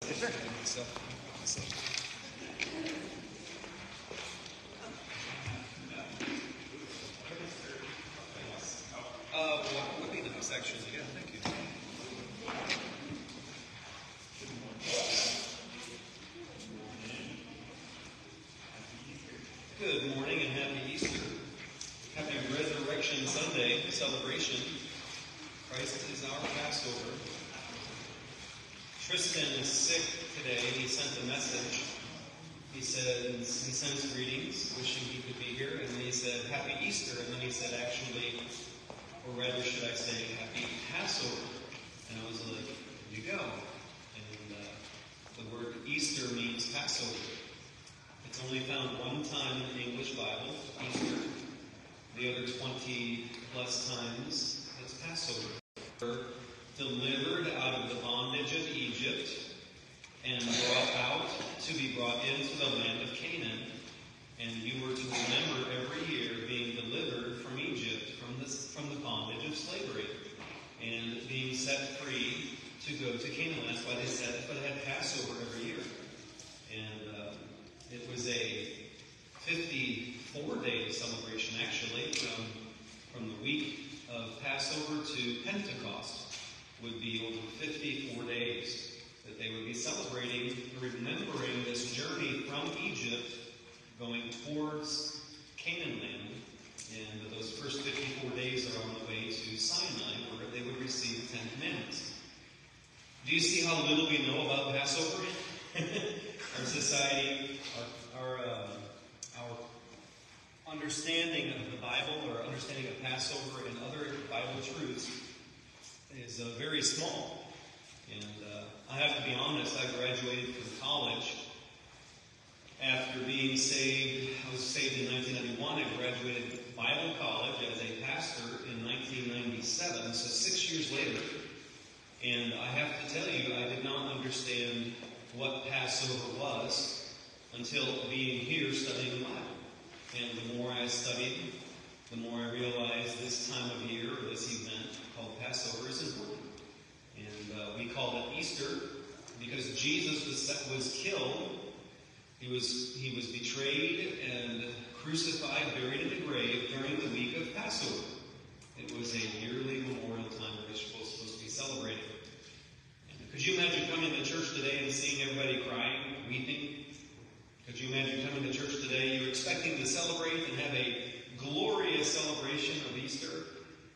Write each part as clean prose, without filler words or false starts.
Sure. What would be nice, actually? Yeah, thank you. Good morning and happy Easter. Happy Resurrection Sunday celebration. Christ is our Passover. Tristan is sick today. He sent a message. He sends greetings, wishing he could be here, and then he said, Happy Easter, and then he said, actually, or rather should I say, Happy Passover. And I was like, there you go. And the word Easter means Passover. It's only found one time in the English Bible, Easter. The other 20 plus times, it's Passover. Delivered out of the bondage of Egypt and brought out to be brought into the land of Canaan. And you were to remember every year being delivered from Egypt, from the bondage of slavery, and being set free to go to Canaan. That's why they had Passover every year. And it was a 54-day celebration, actually, from the week of Passover to Pentecost. Would be over 54 days that they would be celebrating, remembering this journey from Egypt going towards Canaan land. And those first 54 days are on the way to Sinai, where they would receive the 10 Commandments. Do you see how little we know about Passover? Our society, our understanding of the Bible, or understanding of Passover and other Bible truths is very small. And I have to be honest, I graduated from college after being saved. I was saved in 1991. I graduated Bible college as a pastor in 1997, so 6 years later. And I have to tell you, I did not understand what Passover was until being here studying the Bible. And the more I studied, the more I realized this time of year, or this event called Passover, is important. And we call it Easter because Jesus was killed. He was betrayed and crucified, buried in the grave during the week of Passover. It was a yearly memorial time that we're supposed to be celebrating. And could you imagine coming to church today and seeing everybody crying, weeping? Could you imagine coming to church today? You're expecting to celebrate and have a glorious celebration of Easter.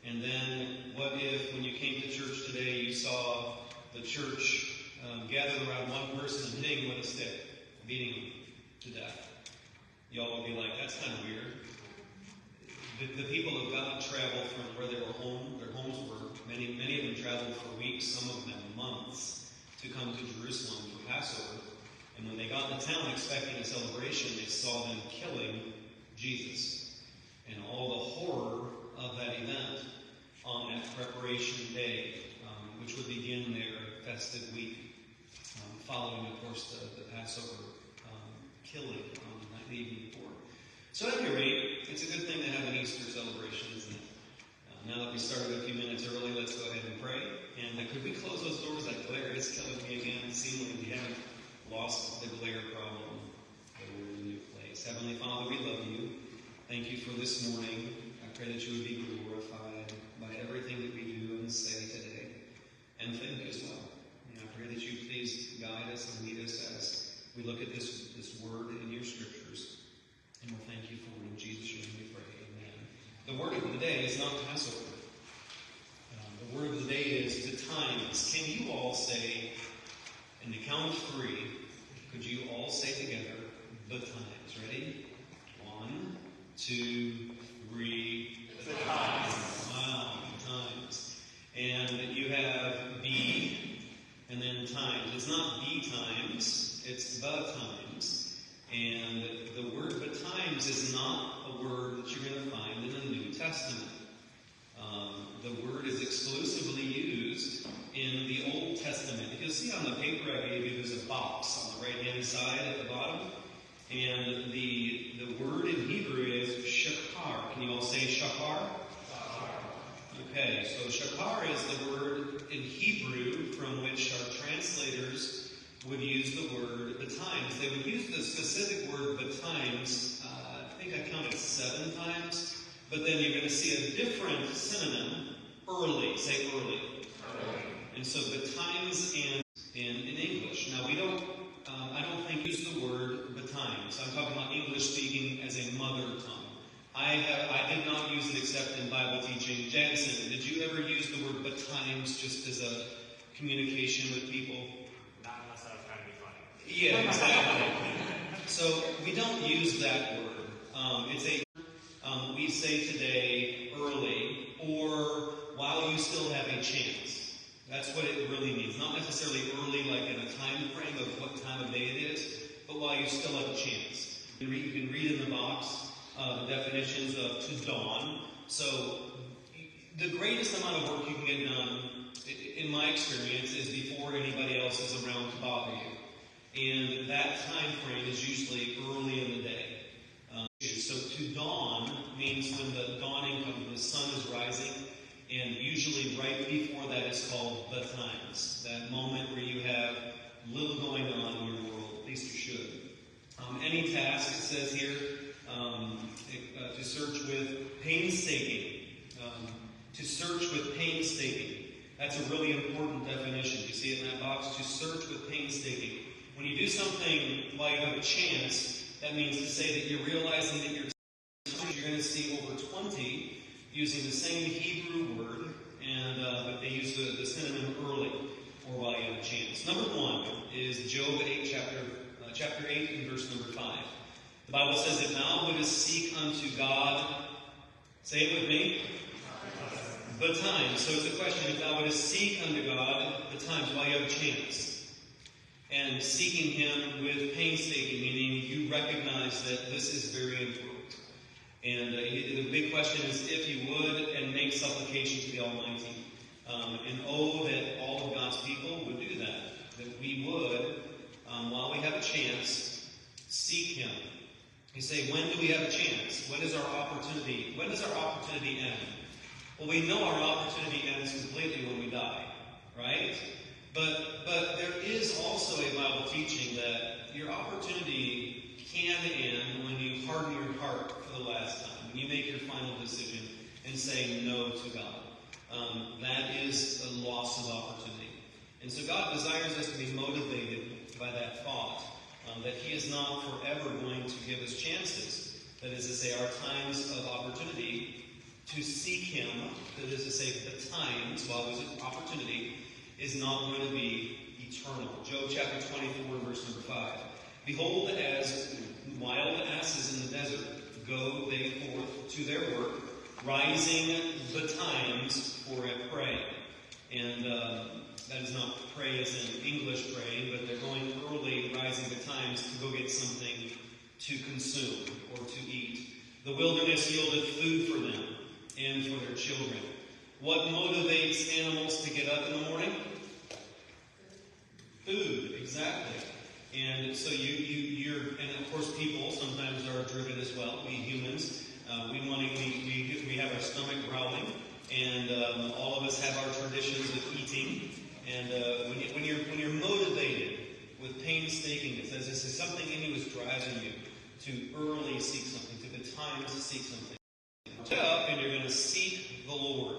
And then what if when you came to church today you saw the church gathered around one person and hitting him with a stick, beating him to death? Y'all would be like, that's kind of weird. The people of God traveled from where their homes were. Many of them traveled for weeks, some of them months, to come to Jerusalem for Passover. And when they got to town expecting a celebration, they saw them killing Jesus. And all the horror of that event on that preparation day, which would begin their festive week, following, of course, the Passover killing on the evening before. So at any rate, it's a good thing to have an Easter celebration, isn't it? Now that we started a few minutes early, let's go ahead and pray. And could we close those doors? That glare is killing me again. Seemingly we haven't lost the glare problem, but we're in a new place. Heavenly Father, we love you. Thank you for this morning. I pray that you would be glorified by everything that we do and say today, and think as well. And I pray that you please guide us and lead us as we look at this word in your scriptures. And we'll thank you for it in Jesus' name we pray. Amen. The word of the day is not Passover. The word of the day is the times. Can you all say, in the count of three, could you all say together, the times? Ready? 1, 2, 3. The times. Wow, the times. And you have be, and then times. It's not the times, it's the times. And the word the times is not a word that you're going to find in the New Testament. The word is exclusively used in the Old Testament. If you'll see on the paper I gave you, there's a box on the right-hand side at the bottom. And the word in Hebrew is shakar. Can you all say shakar? Okay, so shakar is the word in Hebrew from which our translators would they would use the specific word betimes. I think I counted 7 times. But then you're going to see a different synonym, early. Say early. And so betimes and in English. Now we don't, I don't think use the word betimes. I'm talking about English speaking as a mother tongue. I did not use it except in Bible teaching. Jansen, did you ever use the word betimes just as a communication with people? Not unless I was trying to be funny. Yeah, exactly. So we don't use that word. We say today early or while you still have a chance. That's what it really means. Not necessarily early like in a time frame of what time of day it is, but while you still have a chance. You can read in the box the definitions of to dawn. So the greatest amount of work you can get done, in my experience, is before anybody else is around to bother you. And that time frame is usually early in the day. So to dawn means when the dawning comes, when the sun is rising, and usually right before that is called betimes. That moment where you have little going on in your world, at least you should. Any task, it says here, to search with painstaking. To search with painstaking. That's a really important definition. You see it in that box? To search with painstaking. When you do something while you have a chance, that means to say that you're realizing that you're going to see over 20 using the same Hebrew word, but they use the synonym early, or while you have a chance. Number 1 is Job 8, chapter 8 and verse number 5. The Bible says, if thou wouldest seek unto God, say it with me, betimes. So it's a question, if thou wouldest seek unto God betimes, while you have a chance. And seeking Him with painstaking, meaning you recognize that this is very important. And the big question is if you would, and make supplication to the Almighty. And that all of God's people would do that. That we would, while we have a chance, seek Him. You say, when do we have a chance? When is our opportunity? When does our opportunity end? Well, we know our opportunity ends completely when we die, right? But there is also a Bible teaching that your opportunity can end when you harden your heart for the last time, when you make your final decision and say no to God. That is a loss of opportunity. And so God desires us to be motivated by that thought, that He is not forever going to give us chances. That is to say, our times of opportunity to seek Him, that is to say, the times, while there's an opportunity, is not going to be eternal. Job chapter 24, verse number 5. Behold, as wild asses in the desert, go they forth to their work, rising betimes for a prey. And that is not pray as in English pray, but they're going early, rising betimes to go get something to consume or to eat. The wilderness yielded food for them and for their children. What motivates animals to get up in the morning? Food, exactly. And so and of course people sometimes are driven as well. We humans, we have our stomach growling, and all of us have our traditions of eating. And when you're motivated with painstakingness, as this is something in you is driving you to early seek something, to the time to seek something. Get up and you're going to seek the Lord.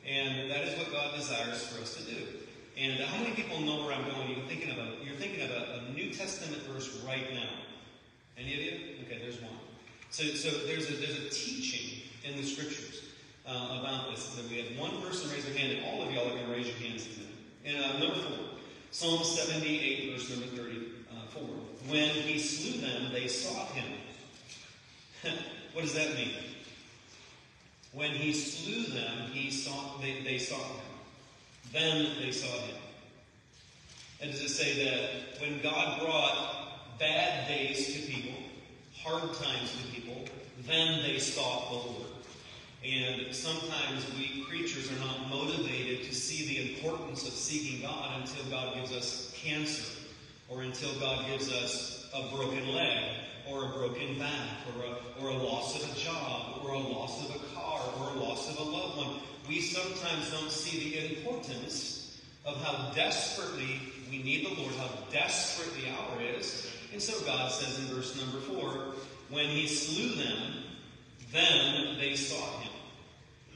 And that is what God desires for us to do. And how many people know where I'm going? You're thinking of a New Testament verse right now. Any of you? Okay, there's one. So there's a teaching in the Scriptures about this. That we have one person raise their hand, and all of y'all are going to raise your hands in a minute. And number 4, Psalm 78, verse number 34. When He slew them, they sought Him. What does that mean? When He slew them, they sought Him. Then they sought Him. And does it say that when God brought bad days to people, hard times to people, then they sought the Lord? And sometimes we creatures are not motivated to see the importance of seeking God until God gives us cancer, or until God gives us a broken leg, or a broken back, or a loss of a job, or a loss of a car, or a loss of a loved one. We sometimes don't see the importance of how desperately we need the Lord, how desperate the hour is, And so God says in verse number 4, when he slew them, then they sought him.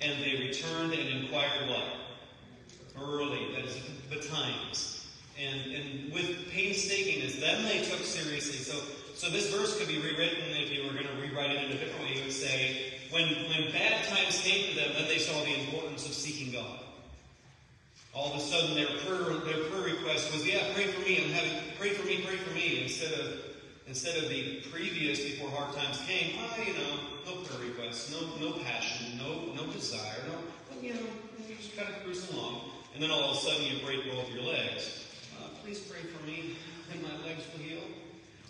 And they returned and inquired what? Early, that is betimes. And with painstakingness, then they took seriously. So this verse could be rewritten if you were going to rewrite it in a different way. You would say, when bad times came to them, then they saw the importance of seeking God. All of a sudden, their prayer request was, pray for me. Pray for me. Instead of the previous, before hard times came, no prayer requests, no passion, no desire, you just kind of cruise along. And then all of a sudden, you break both your legs. Please pray for me, and my legs will heal.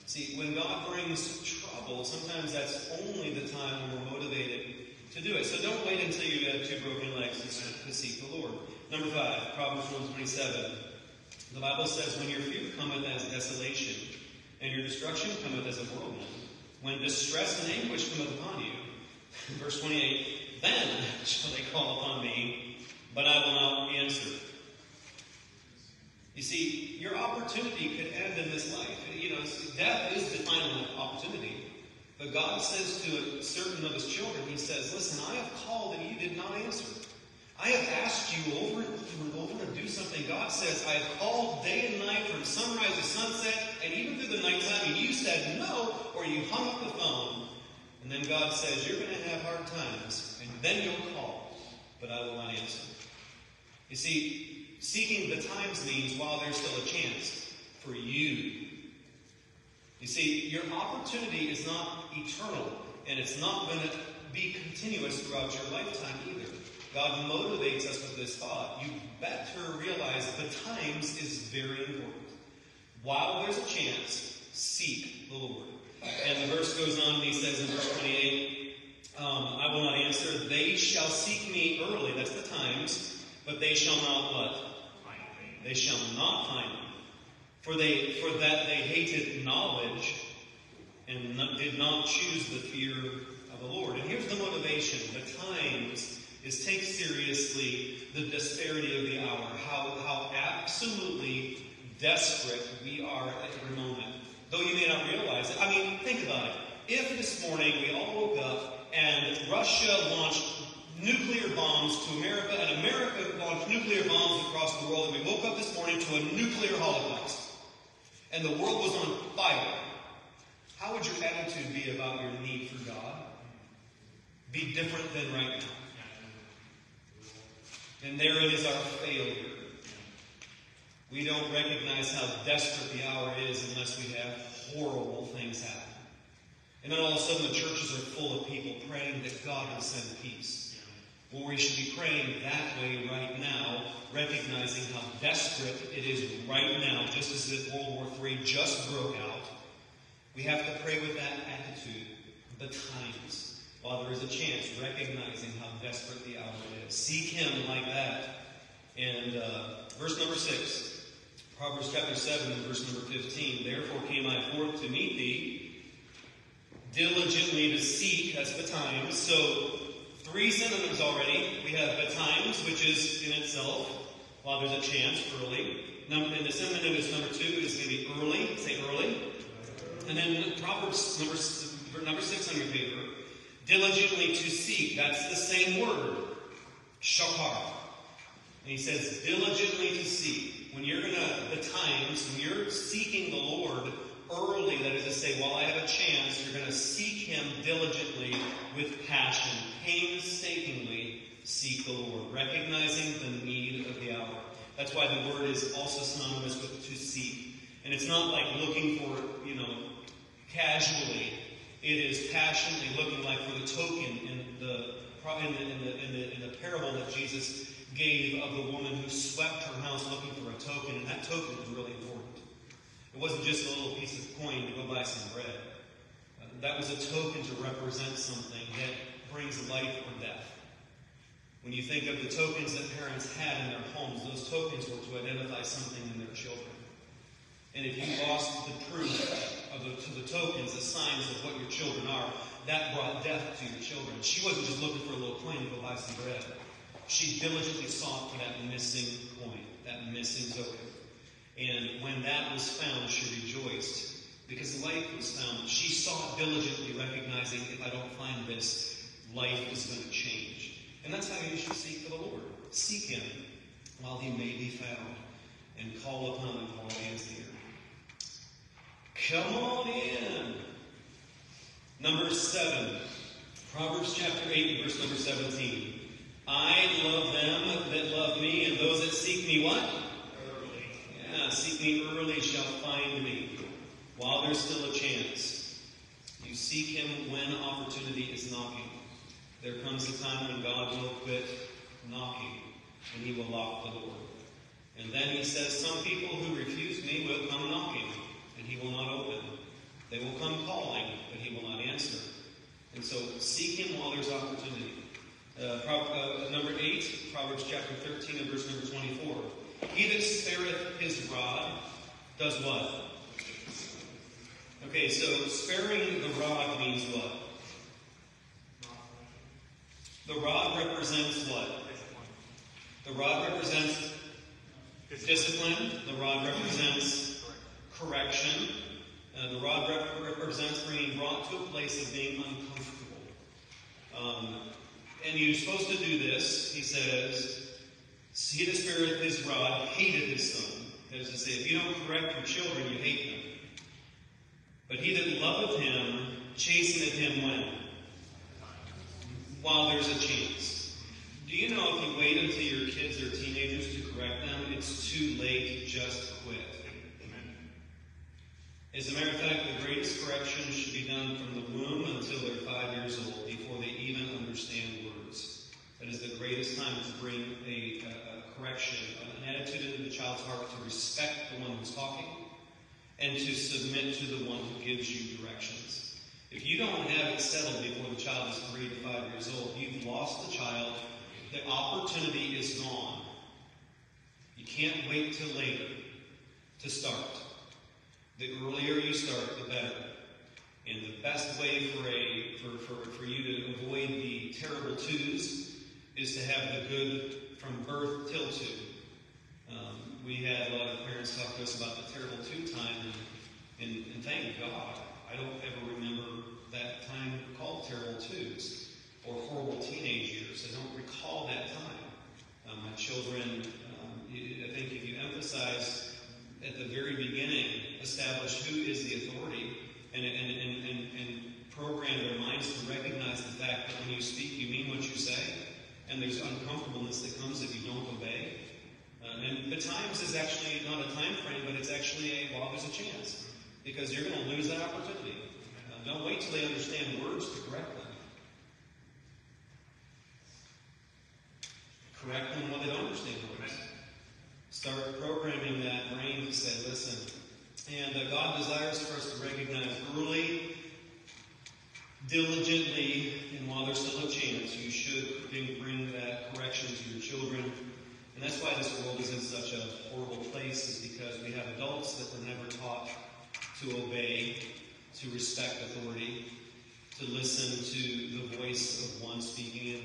See, when God brings trouble, sometimes that's only the time when we're motivated to do it. So don't wait until you have 2 broken legs to seek the Lord. Number 5, Proverbs 1:27. The Bible says, when your fear cometh as desolation, and your destruction cometh as a whirlwind, when distress and anguish cometh upon you. Verse 28, then shall they call upon me, but I will not answer. You see, your opportunity could end in this life. Death is the final opportunity. But God says to certain of his children, he says, listen, I have called and you did not answer. I have asked you over and over to do something. God says, I have called day and night from sunrise to sunset, and even through the nighttime, and you said no, or you hung up the phone. And then God says, you're going to have hard times, and then you'll call, but I will not answer. You see, seeking the times means while there's still a chance for you. You see, your opportunity is not eternal, and it's not going to be continuous throughout your lifetime either. God motivates us with this thought. You better realize the times is very important. While there's a chance, seek the Lord. And the verse goes on, and he says in verse 28, I will not answer. They shall seek me early. That's the times. But they shall not what? Find me. They shall not find me. For that they hated knowledge and did not choose the fear of the Lord. And here's the motivation. The times is take seriously the disparity of the hour. How absolutely desperate we are at every moment. Though you may not realize it. I mean, think about it. If this morning we all woke up and Russia launched nuclear bombs to America and America launched nuclear bombs across the world, and we woke up this morning to a nuclear holocaust, and the world was on fire, how would your attitude be about your need for God? Be different than right now. And therein is our failure. We don't recognize how desperate the hour is unless we have horrible things happen. And then all of a sudden the churches are full of people praying that God will send peace. Well, we should be praying that way right now, recognizing how desperate it is right now, just as if World War III just broke out. We have to pray with that attitude, the times, while there is a chance, recognizing how desperate the hour is. Seek him like that. And verse number 6, Proverbs chapter 7, verse number 15. Therefore came I forth to meet thee, diligently to seek, that's betimes. So 3 synonyms already. We have betimes, which is in itself, while there's a chance, early. And the synonym is number 2, is going to be early. Say early. And then Proverbs number 6 on your paper. Diligently to seek. That's the same word. Shakar. And he says, diligently to seek. When you're the times, when you're seeking the Lord early, that is to say, while I have a chance, you're going to seek him diligently with passion. Painstakingly seek the Lord. Recognizing the need of the hour. That's why the word is also synonymous with to seek. And it's not like looking for, casually. It is passionately looking like for the token in the parable that Jesus gave of the woman who swept her house looking for a token. And that token was really important. It wasn't just a little piece of coin to go buy some bread. That was a token to represent something that brings life or death. When you think of the tokens that parents had in their homes, those tokens were to identify something in their children. And if you lost the truth to the tokens, the signs of what your children are, that brought death to your children. She wasn't just looking for a little coin to go buy some bread. She diligently sought for that missing coin, that missing token. And when that was found, she rejoiced. because life was found. She sought diligently, recognizing, if I don't find this, life is going to change. And that's how you should seek the Lord. Seek Him while He may be found, and call upon Him while He is near. Come on in. Number 7. Proverbs chapter 8, verse number 17. I love them that love me, and those that seek me what? Early. Yeah, seek me early shall find me, while there's still a chance. You seek Him when opportunity is knocking. There comes a time when God will quit knocking, and He will lock the door. And then He says, some people who refuse me will come knocking, and He will not open. They will come calling, but He will not answer. And so seek Him while there's opportunity. Number 8, Proverbs chapter 13 and verse number 24. He that spareth his rod does what? Okay, so sparing the rod means what? The rod represents what? The rod represents discipline. The rod represents correction. The rod represents being brought to a place of being uncomfortable. And you're supposed to do this, he says, he that spareth his rod hateth his son. That is to say, if you don't correct your children, you hate them. But he that loveth him chasteneth him when? While there's a chance. Do you know if you wait until your kids are teenagers to correct them, it's too late, just quit. As a matter of fact, the greatest correction should be done from the womb until they're 5 years old, before they even understand words. That is the greatest time to bring a correction, an attitude into the child's heart to respect the one who's talking and to submit to the one who gives you directions. If you don't have it settled before the child is 3 to 5 years old, you've lost the child. The opportunity is gone. You can't wait till later to start. The earlier you start, the better. And the best way for you to avoid the terrible twos is to have the good from birth till two. We had a lot of parents talk to us about the terrible two time, and thank God, I don't ever remember that time called terrible twos or horrible teenage years. I don't recall that time. My children, I think if you emphasize at the very beginning, establish who is the authority, and program their minds to recognize the fact that when you speak, you mean what you say, and there's uncomfortableness that comes if you don't obey. And the times is actually not a time frame, but it's actually while there's a chance, because you're going to lose that opportunity. Don't wait till they understand words to correct them. Correct them when they don't understand words. Start programming that brain to say, listen. And God desires for us to recognize early, diligently, and while there's still a chance, you should bring that correction to your children. And that's why this world is in such a horrible place, is because we have adults that were never taught to obey, to respect authority, to listen to the voice of one speaking, and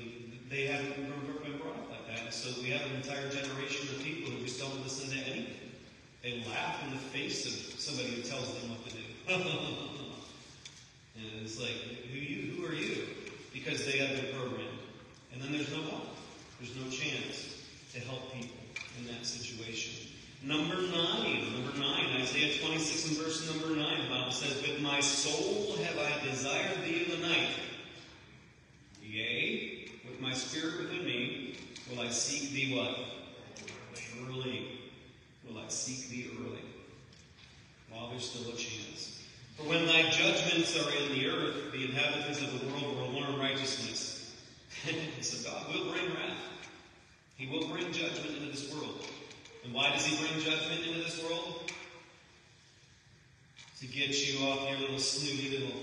they haven't been brought up like that. And so we have an entire generation of people who just don't listen to anything. They laugh in the face of somebody who tells them what to do. And it's like, who are you? Because they have been programmed. And then there's no hope. There's no chance to help people in that situation. Number 9, Isaiah 26 and verse number 9, the Bible says, "With my soul have I desired thee in the night. Yea, with my spirit within me will I seek thee" what? Early. Will I seek thee early, while there's still a chance. "For when thy judgments are in the earth, the inhabitants of the world will learn righteousness." So God will bring wrath. He will bring judgment into this world. And why does He bring judgment into this world? To get you off your little snooty little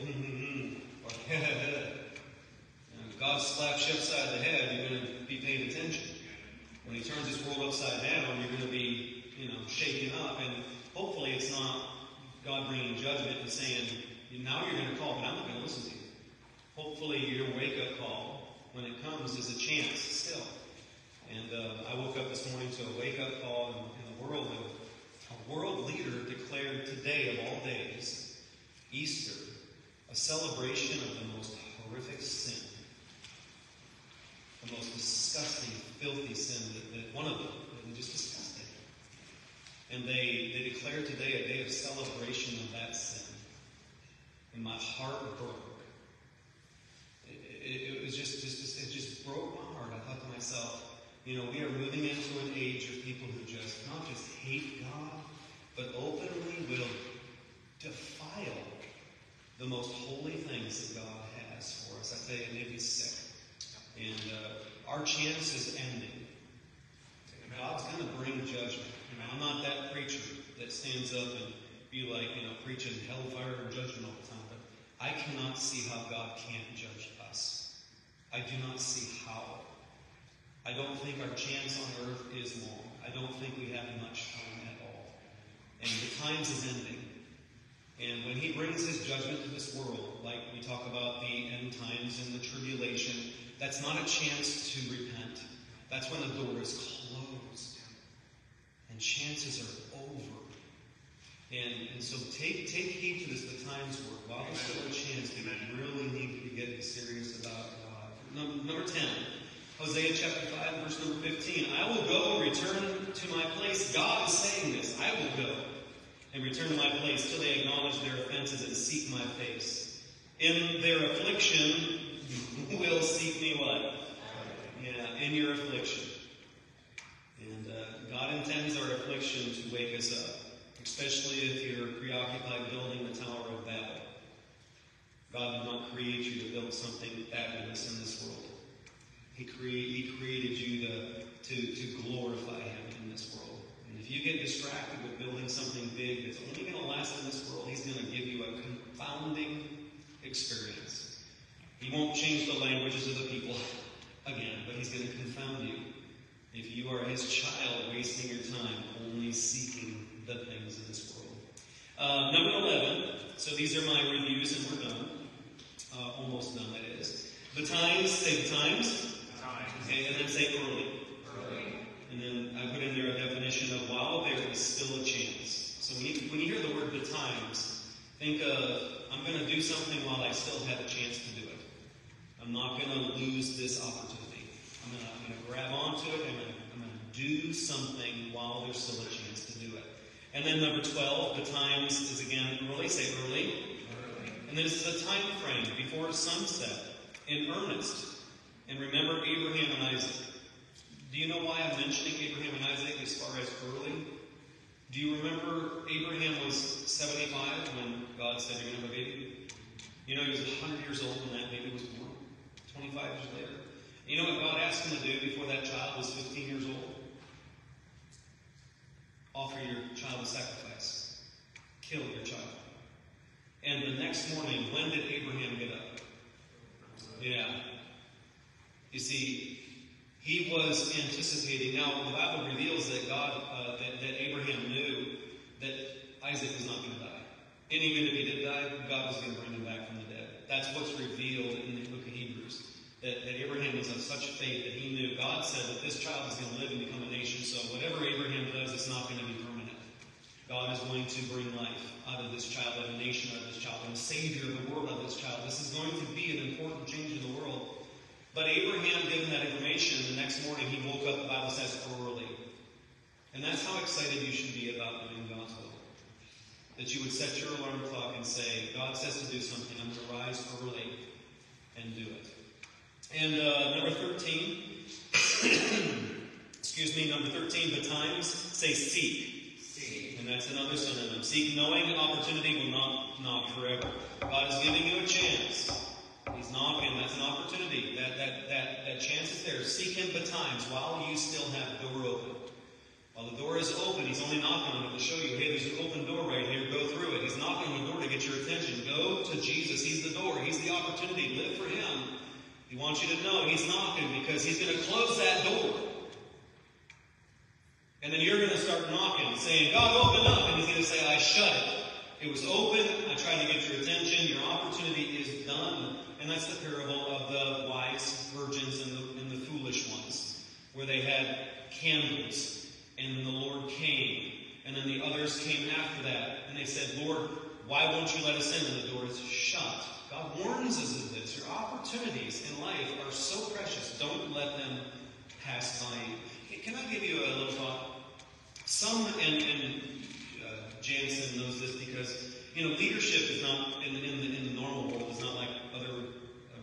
or God slaps you upside the head, you're going to be paying attention. When He turns this world upside down, you're going to be shaken up, and hopefully it's not God bringing judgment and saying, now you're going to call, but I'm not going to listen to you. Hopefully your wake-up call, when it comes, is a chance still. And I woke up this morning to a wake-up call in the world. A world leader declared today, of all days, Easter, a celebration of the most horrific sin, the most disgusting, filthy sin, that one of them, just disgusting. And they declare today a day of celebration of that sin. And my heart broke. It just broke my heart. I thought to myself, we are moving into an age of people who not just hate God, but openly will defile the most holy things that God has for us. I tell you, it made me sick. And our chance is ending. God's going to bring judgment. I'm not that preacher that stands up and be like, preaching hellfire and judgment all the time. But I cannot see how God can't judge us. I do not see how. I don't think our chance on earth is long. I don't think we have much time at all. And the times is ending. And when he brings his judgment to this world, like we talk about the end times and the tribulation, that's not a chance to repent. That's when the door is closed. And chances are over. And so take heed to this, the times work. While there's still a chance, we really need to be getting serious about God. Number 10, Hosea chapter 5, verse number 15. I will go and return to my place. God is saying this. I will go and return to my place till they acknowledge their offenses and seek my face. In their affliction, you will seek me what? Yeah, in your affliction. And God intends our affliction to wake us up, especially if you're preoccupied building the Tower of Babel. God did not create you to build something fabulous in this world. He created you to glorify Him in this world. And if you get distracted with building something big that's only going to last in this world, He's going to give you a confounding experience. He won't change the languages of the people again, but He's going to confound you if you are His child, wasting your time only seeking the things of this world. Number 11. So these are my reviews, and we're done. Almost done, that is. The times. Say the times. Okay, and then say early. And then I put in there a definition of while there is still a chance. So when you hear the word the times, think of, I'm going to do something while I still have a chance to do it. I'm not going to lose this opportunity. I'm going to grab onto it, and I'm going to do something while there's still a chance to do it. And then number 12, the times is again early. Say early. And then it's the time frame before sunset, in earnest. And remember Abraham and Isaac. Do you know why I'm mentioning Abraham and Isaac as far as early? Do you remember Abraham was 75 when God said you're going to have a baby? He was 100 years old when that baby was born. 25 years later. You know what God asked him to do before that child was 15 years old? Offer your child a sacrifice. Kill your child. And the next morning, when did Abraham get up? Yeah. You see, he was anticipating. Now, the Bible reveals that that Abraham knew that Isaac was not going to die. And even if he did die, God was going to bring him back from the dead. That's what's revealed in the book of Hebrews. That Abraham was of such faith that he knew. God said that this child is going to live and become a nation. So whatever Abraham does, it's not going to be permanent. God is going to bring life out of this child, out of a nation out of this child, and a Savior of the world out of this child. This is going to be an important change in the world. But Abraham, given that information, the next morning he woke up, the Bible says, early. And that's how excited you should be about doing God's will. That you would set your alarm clock and say, God says to do something, I'm going to rise early and do it. And number 13, number 13, the times, say seek. And that's another synonym. Seek, knowing an opportunity will not knock forever. God is giving you a chance. He's knocking. That's an opportunity. That chance is there. Seek Him betimes while you still have the door open. While the door is open, He's only knocking on it to show you, hey, there's an open door right here. Go through it. He's knocking on the door to get your attention. Go to Jesus. He's the door. He's the opportunity. Live for Him. He wants you to know He's knocking because He's going to close that door. And then you're going to start knocking, saying, God, open up. And He's going to say, I shut it. It was open. I tried to get your attention. Your opportunity is done. And that's the parable of the wise virgins and the foolish ones, where they had candles, and then the Lord came. And then the others came after that. And they said, Lord, why won't you let us in? And the door is shut. God warns us of this. Your opportunities in life are so precious. Don't let them pass by you. Can I give you a little thought? Some, and Jansen knows this because, leadership is not, in the normal world, is not like other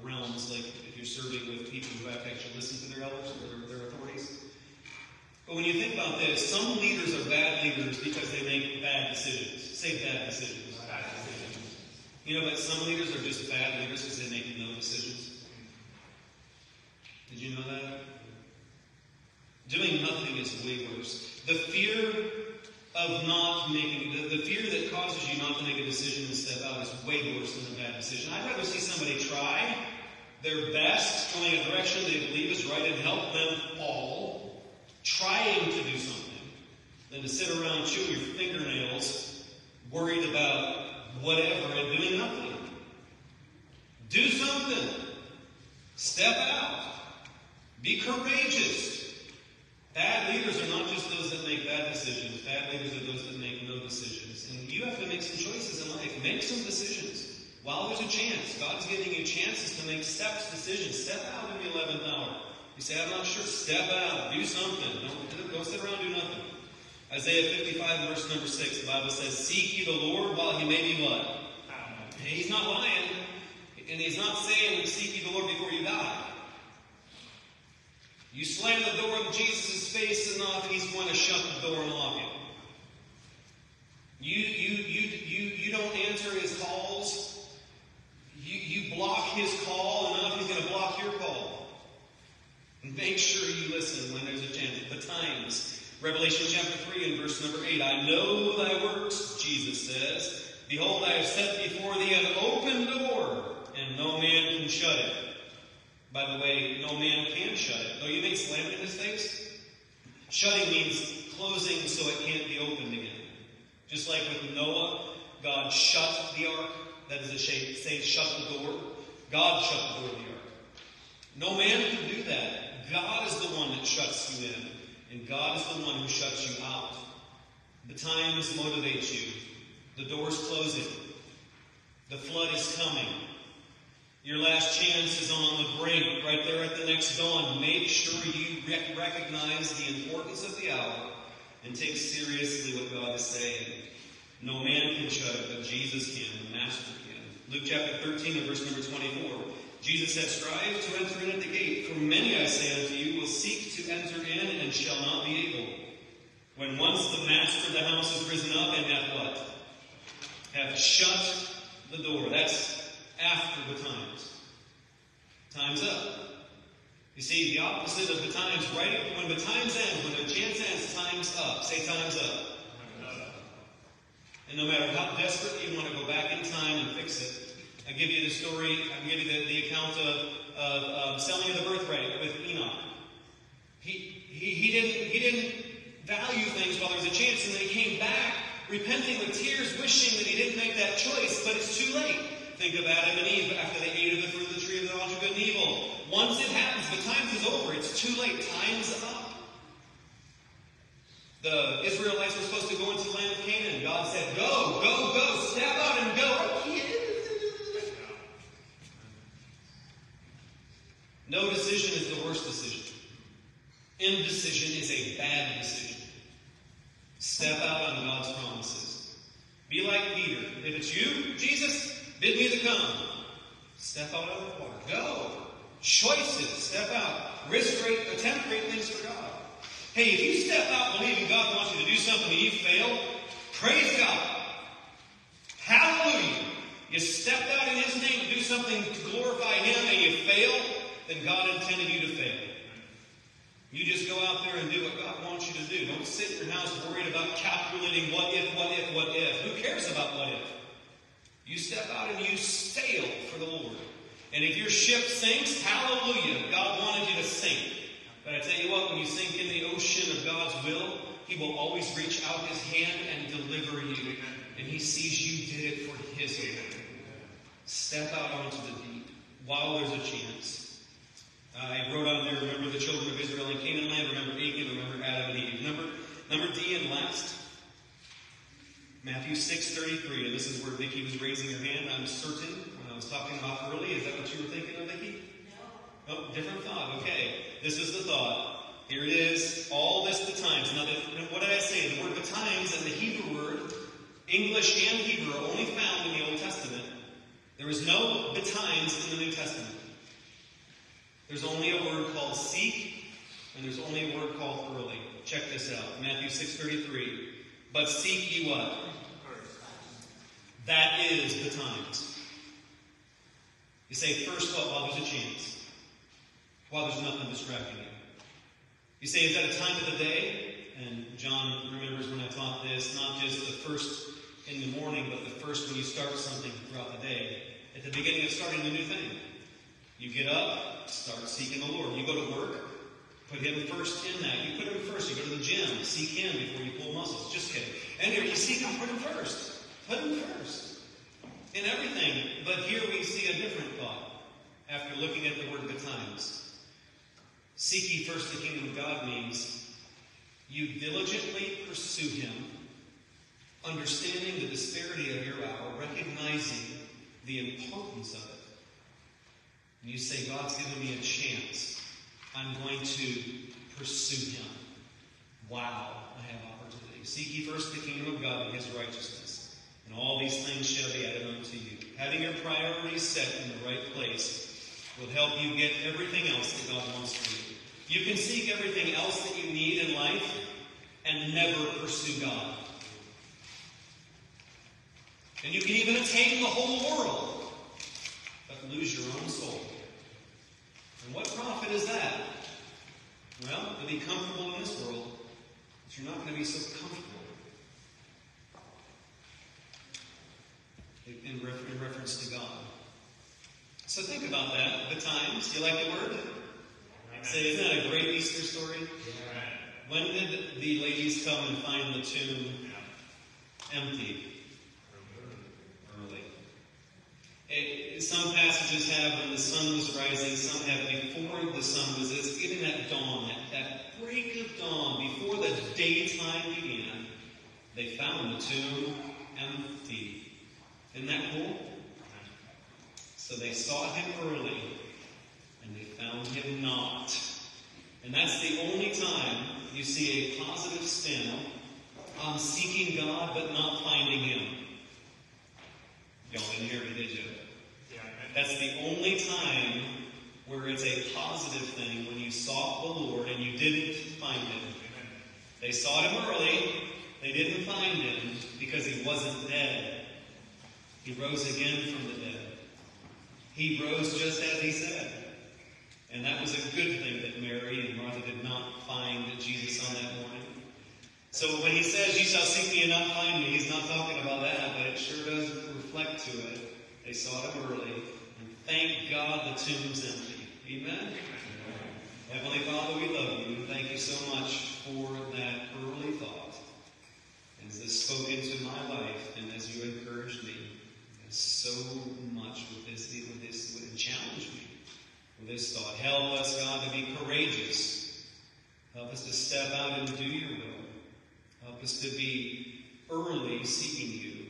realms, like if you're serving with people who have to actually listen to their elders or their authorities. But when you think about this, some leaders are bad leaders because they make bad decisions. Say bad decisions. Bad decisions. But some leaders are just bad leaders because they make no decisions. Did you know that? Doing nothing is way worse. The fear of not making, the fear that causes you not to make a decision and step out is way worse than a bad decision. I'd rather see somebody try their best, going in a direction they believe is right, and help them fall, trying to do something, than to sit around chewing your fingernails, worried about whatever and doing nothing. Do something. Step out. Be courageous. Bad leaders are not just those that make bad decisions. Bad leaders are those that make no decisions. And you have to make some choices in life. Make some decisions. While there's a chance, God's giving you chances to make decisions. Step out in the 11th hour. You say, I'm not sure. Step out. Do something. Don't sit around and do nothing. Isaiah 55, verse number 6, the Bible says, seek ye the Lord while he may be what? And he's not lying. And he's not saying, seek ye the Lord before you die. You slam the door in Jesus' face enough, he's going to shut the door and lock it. You don't answer his calls. You block his call enough, he's going to block your call. And make sure you listen when there's a chance. The times. Revelation chapter 3 and verse number 8. I know thy works, Jesus says. Behold, I have set before thee an open door, and no man can shut it. By the way, no man can shut it. Though you may slam it in his face. Shutting means closing so it can't be opened again. Just like with Noah, God shut the ark. That is a say shut the door. God shut the door of the ark. No man can do that. God is the one that shuts you in. And God is the one who shuts you out. The times motivate you. The door's closing. The flood is coming. Your last chance is on the brink, right there at the next dawn. Make sure you recognize the importance of the hour and take seriously what God is saying. No man can shut it, but Jesus can, the Master can. Luke chapter 13 and verse number 24. Jesus said, strive to enter in at the gate, for many, I say unto you, will seek to enter in and shall not be able. When once the master of the house has risen up and hath what? Hath shut the door. That's after the times. Time's up. You see, the opposite of the times, right when the times end, when the chance ends, time's up. Say time's up. And no matter how desperately you want to go back in time and fix it, I give you the story, I give you the account of selling of the birthright with Enoch. He didn't value things while there was a chance, and then he came back repenting with tears, wishing that he didn't make that choice, but it's too late. Think of Adam and Eve after they ate of the fruit of the tree of the knowledge of good and evil. Once it happens, the time is over. It's too late. Time's up. The Israelites were supposed to go into the land of Canaan. God said, go, go, go, step out and go. No decision is the worst decision. Indecision is a bad decision. Step out on God's promises. Be like Peter. If it's you, Jesus, bid me to come. Step out on the water. Go. Choices. Step out. Risk great, attempt great things for God. Hey, if you step out believing God wants you to do something and you fail, praise God. Hallelujah. You stepped out in His name to do something to glorify Him and you fail, then God intended you to fail. You just go out there and do what God wants you to do. Don't sit in your house worried about calculating what if. Who cares about what if? You step out and you sail for the Lord. And if your ship sinks, hallelujah, God wanted you to sink. But I tell you what, when you sink in the ocean of God's will, He will always reach out His hand and deliver you. And He sees you did it for His hand. Step out onto the deep while there's a chance. I wrote on there, remember the children of Israel in Canaan land, remember Achan, remember Adam and Eve. Number D and last. Matthew 6:33, and this is where Vicki was raising her hand. I'm certain when I was talking about early. Is that what you were thinking of, Vicki? No. Oh, different thought. Okay. This is the thought. Here it is. All this betimes. Now, what did I say? The word betimes and the Hebrew word, English and Hebrew, are only found in the Old Testament. There is no betimes in the New Testament. There's only a word called seek, and there's only a word called early. Check this out. Matthew 6:33. But seek ye what? That is betimes. You say first while there's a chance. While there's nothing distracting you. You say, is that a time of the day? And John remembers when I taught this, not just the first in the morning, but the first when you start something throughout the day. At the beginning of starting a new thing. You get up, start seeking the Lord. You go to work, put Him first in that. You put Him first. You go to the gym, seek Him before you pull muscles. Just kidding. And here you seek Him, put Him first. Put Him first. In everything. But here we see a different thought after looking at the word betimes. Seek ye first the kingdom of God means you diligently pursue Him, understanding the disparity of your hour, recognizing the importance of it. And you say, God's given me a chance. I'm going to pursue Him. Wow, I have opportunity. Seek ye first the kingdom of God and His righteousness, and all these things shall be added unto you. Having your priorities set in the right place will help you get everything else that God wants for you. You can seek everything else that you need in life and never pursue God. And you can even attain the whole world, but lose your own soul. And what profit is that? Well, to be comfortable in this world, but you're not going to be so comfortable. In reference to God. So think about that. The times. You like the word? Say, isn't that a great Easter story? Yeah. When did the ladies come and find the tomb empty? Early. Some passages have when the sun was rising, some have before the sun was. It's getting that dawn, that break of dawn, before the daytime began. They found the tomb empty. Isn't that cool? So they sought Him early, and they found Him not. And that's the only time you see a positive spin on seeking God but not finding Him. Y'all didn't hear me, did you? Yeah. That's the only time where it's a positive thing when you sought the Lord and you didn't find Him. They sought Him early. They didn't find Him because He wasn't dead. He rose again from the dead. He rose just as He said. And that was a good thing that Mary and Martha did not find Jesus on that morning. So when He says, ye shall seek me and not find me, He's not talking about that, but it sure does reflect to it. They sought Him early, and thank God the tomb's empty. Amen? Heavenly Father, we love You. Thank You so much for that early thought. As this spoke into my life, and as You encouraged me, so much with this, and challenged me with this thought. Help us, God, to be courageous. Help us to step out and do Your will. Help us to be early seeking You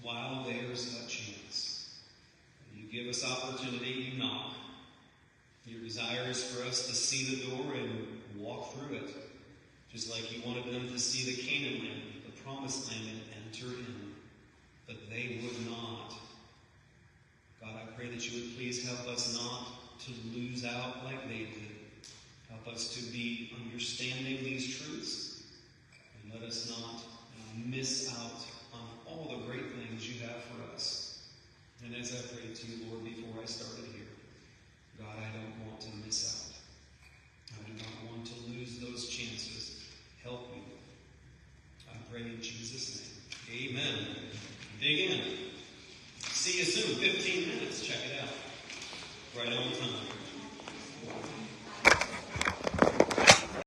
while there's a chance. You give us opportunity, You knock. Your desire is for us to see the door and walk through it, just like You wanted them to see the Canaan land, the promised land, and enter in. But they would not. God, I pray that You would please help us not to lose out like they did. Help us to be understanding these truths. And let us not miss out on all the great things You have for us. And as I prayed to You, Lord, before I started here, God, I don't want to miss out. I do not want to lose those chances. Help me. I pray in Jesus' name. Amen. Dig in. See you soon. 15 minutes. Check it out. Right on time.